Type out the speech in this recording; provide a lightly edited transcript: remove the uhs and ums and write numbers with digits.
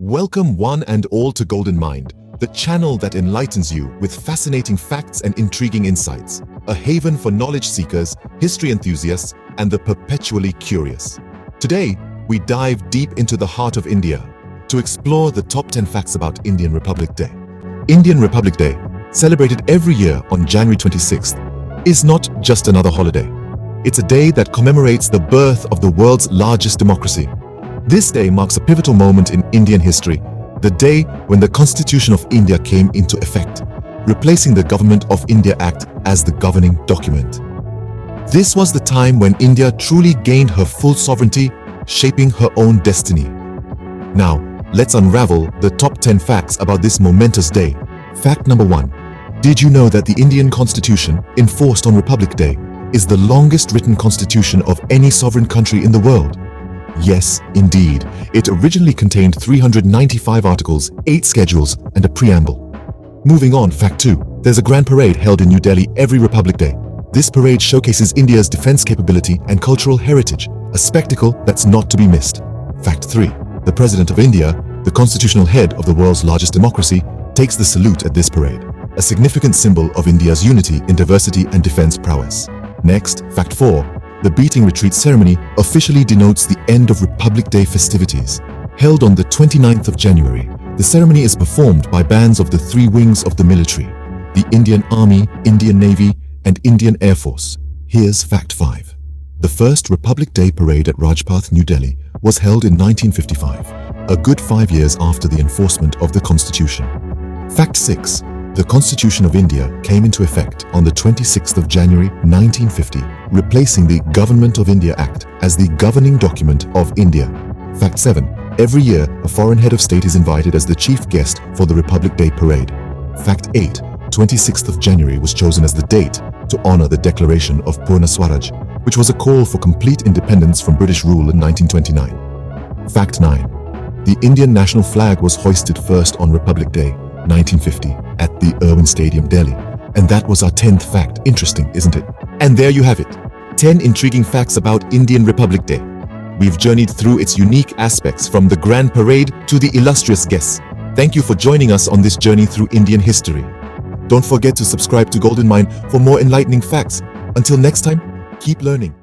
Welcome one and all to Golden Mind, the channel that enlightens you with fascinating facts and intriguing insights, a haven for knowledge seekers, history enthusiasts, and the perpetually curious. Today, we dive deep into the heart of India to explore the top 10 facts about Indian Republic Day. Indian Republic Day, celebrated every year on January 26th, is not just another holiday. It's a day that commemorates the birth of the world's largest democracy. This day marks a pivotal moment in Indian history, the day when the Constitution of India came into effect, replacing the Government of India Act as the governing document. This was the time when India truly gained her full sovereignty, shaping her own destiny. Now, let's unravel the top 10 facts about this momentous day. Fact number 1. Did you know that the Indian Constitution, enforced on Republic Day, is the longest written constitution of any sovereign country in the world? Yes, indeed. It originally contained 395 articles, 8 schedules, and a preamble. Moving on, fact 2. There's a grand parade held in New Delhi every Republic Day. This parade showcases India's defense capability and cultural heritage, a spectacle that's not to be missed. Fact 3. The President of India, the constitutional head of the world's largest democracy, takes the salute at this parade, a significant symbol of India's unity in diversity and defense prowess. Next, fact 4. The beating retreat ceremony officially denotes the end of Republic Day festivities. Held on the 29th of January, the ceremony is performed by bands of the 3 wings of the military: the Indian Army, Indian Navy, and Indian Air Force. Here's fact 5. The first Republic Day parade at Rajpath, New Delhi, was held in 1955, a good 5 years after the enforcement of the Constitution. Fact 6. The Constitution of India came into effect on the 26th of January 1950, replacing the Government of India Act as the governing document of India. Fact 7. Every year, a foreign head of state is invited as the chief guest for the Republic Day parade. Fact 8. 26th of January was chosen as the date to honor the declaration of Purna Swaraj, which was a call for complete independence from British rule in 1929. Fact 9. The Indian national flag was hoisted first on Republic Day, 1950, at the Irwin Stadium, Delhi. And that was our 10th fact. Interesting, isn't it? And there you have it. 10 intriguing facts about Indian Republic Day. We've journeyed through its unique aspects, from the grand parade to the illustrious guests. Thank you for joining us on this journey through Indian history. Don't forget to subscribe to Golden Mind for more enlightening facts. Until next time, keep learning.